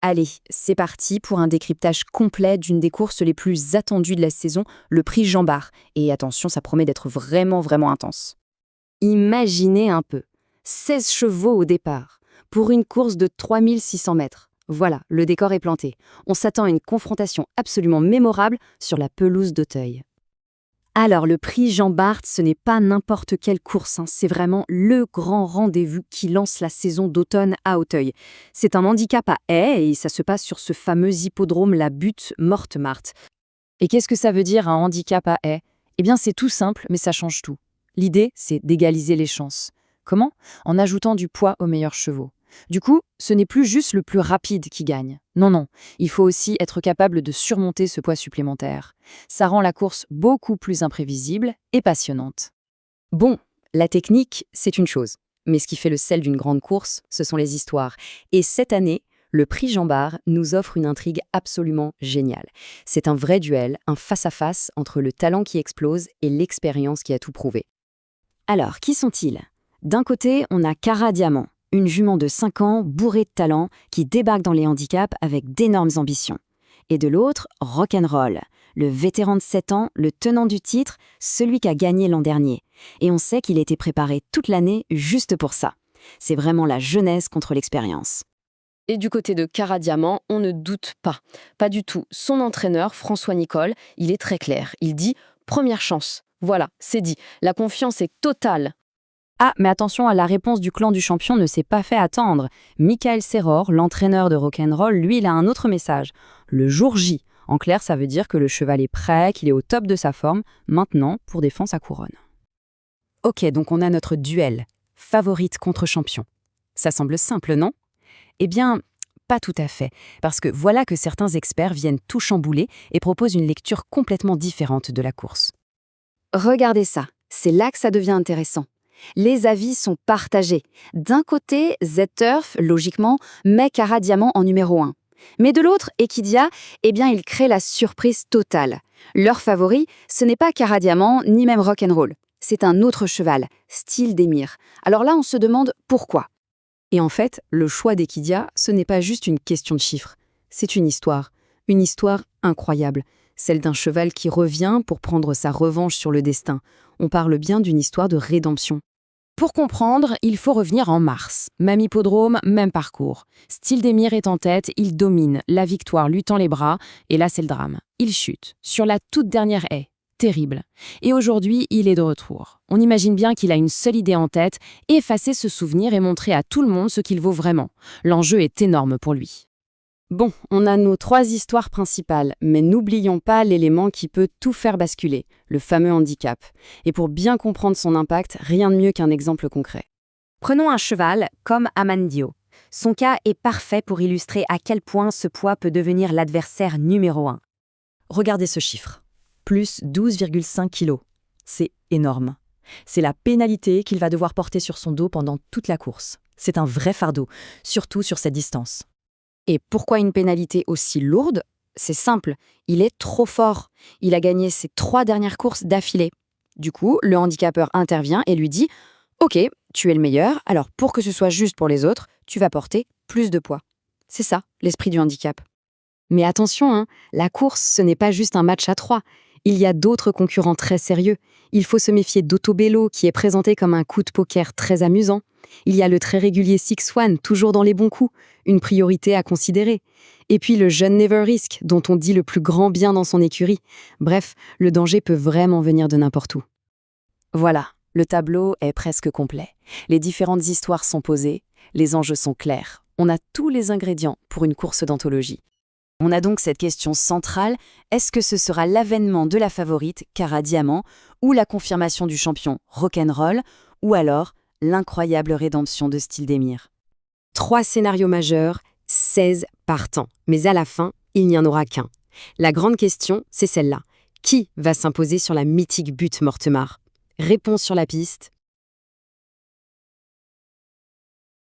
Allez, c'est parti pour un décryptage complet d'une des courses les plus attendues de la saison, le prix Jean Bart. Et attention, ça promet d'être vraiment intense. Imaginez un peu, 16 chevaux au départ, pour une course de 3600 mètres. Voilà, le décor est planté. On s'attend à une confrontation absolument mémorable sur la pelouse d'Auteuil. Alors, le prix Jean Bart, ce n'est pas n'importe quelle course, c'est vraiment le grand rendez-vous qui lance la saison d'automne à Auteuil. C'est un handicap à haies et ça se passe sur ce fameux hippodrome La Butte Mortemart. Et qu'est-ce que ça veut dire un handicap à haies? Eh bien, c'est tout simple, mais ça change tout. L'idée, c'est d'égaliser les chances. Comment? En ajoutant du poids aux meilleurs chevaux. Du coup, ce n'est plus juste le plus rapide qui gagne. Non, il faut aussi être capable de surmonter ce poids supplémentaire. Ça rend la course beaucoup plus imprévisible et passionnante. Bon, la technique, c'est une chose. Mais ce qui fait le sel d'une grande course, ce sont les histoires. Et cette année, le prix Jean Bart nous offre une intrigue absolument géniale. C'est un vrai duel, un face-à-face entre le talent qui explose et l'expérience qui a tout prouvé. Alors, qui sont-ils? D'un côté, on a Cara Diamant, une jument de 5 ans bourrée de talent qui débarque dans les handicaps avec d'énormes ambitions. Et de l'autre, Rock'n'Roll, le vétéran de 7 ans, le tenant du titre, celui qui a gagné l'an dernier. Et on sait qu'il a été préparé toute l'année juste pour ça. C'est vraiment la jeunesse contre l'expérience. Et du côté de Cara Diamant, on ne doute pas du tout. Son entraîneur, François Nicole, il est très clair. Il dit « première chance ». Voilà, c'est dit. La confiance est totale. Ah, mais attention, la réponse du clan du champion ne s'est pas fait attendre. Michael Serror, l'entraîneur de Rock'n'Roll, lui, il a un autre message. Le jour J. En clair, ça veut dire que le cheval est prêt, qu'il est au top de sa forme, maintenant pour défendre sa couronne. Ok, donc on a notre duel. Favorite contre champion. Ça semble simple, non? Eh bien, pas tout à fait, parce que voilà que certains experts viennent tout chambouler et proposent une lecture complètement différente de la course. Regardez ça, c'est là que ça devient intéressant. Les avis sont partagés. D'un côté, Z-Turf, logiquement, met Cara Diamant en numéro 1. Mais de l'autre, Equidia, il crée la surprise totale. Leur favori, ce n'est pas Cara Diamant, ni même Rock'n'Roll. C'est un autre cheval, Style d'Émir. Alors là, on se demande pourquoi. Et en fait, le choix d'Equidia, ce n'est pas juste une question de chiffres. C'est une histoire incroyable. Celle d'un cheval qui revient pour prendre sa revanche sur le destin. On parle bien d'une histoire de rédemption. Pour comprendre, il faut revenir en mars. Même hippodrome, même parcours. Style d'Émir est en tête, il domine, la victoire lui tend les bras, et là c'est le drame. Il chute, sur la toute dernière haie. Terrible. Et aujourd'hui, il est de retour. On imagine bien qu'il a une seule idée en tête, effacer ce souvenir et montrer à tout le monde ce qu'il vaut vraiment. L'enjeu est énorme pour lui. Bon, on a nos 3 histoires principales, mais n'oublions pas l'élément qui peut tout faire basculer, le fameux handicap. Et pour bien comprendre son impact, rien de mieux qu'un exemple concret. Prenons un cheval comme Amandio. Son cas est parfait pour illustrer à quel point ce poids peut devenir l'adversaire numéro 1. Regardez ce chiffre, plus 12,5 kg. C'est énorme. C'est la pénalité qu'il va devoir porter sur son dos pendant toute la course. C'est un vrai fardeau, surtout sur cette distance. Et pourquoi une pénalité aussi lourde? C'est simple, il est trop fort. Il a gagné ses 3 dernières courses d'affilée. Du coup, le handicapeur intervient et lui dit « Ok, tu es le meilleur, alors pour que ce soit juste pour les autres, tu vas porter plus de poids. » C'est ça, l'esprit du handicap. Mais attention, la course, ce n'est pas juste un match à 3. Il y a d'autres concurrents très sérieux. Il faut se méfier d'Autobello, qui est présenté comme un coup de poker très amusant. Il y a le très régulier Six One, toujours dans les bons coups, une priorité à considérer. Et puis le jeune Never Risk, dont on dit le plus grand bien dans son écurie. Bref, le danger peut vraiment venir de n'importe où. Voilà, le tableau est presque complet. Les différentes histoires sont posées, les enjeux sont clairs. On a tous les ingrédients pour une course d'anthologie. On a donc cette question centrale, est-ce que ce sera l'avènement de la favorite, Cara Diamant, ou la confirmation du champion Rock'n'Roll, ou alors l'incroyable rédemption de Style d'Émir? 3 scénarios majeurs, 16 partants. Mais à la fin, il n'y en aura qu'un. La grande question, c'est celle-là. Qui va s'imposer sur la mythique butte Mortemart? Réponse sur la piste,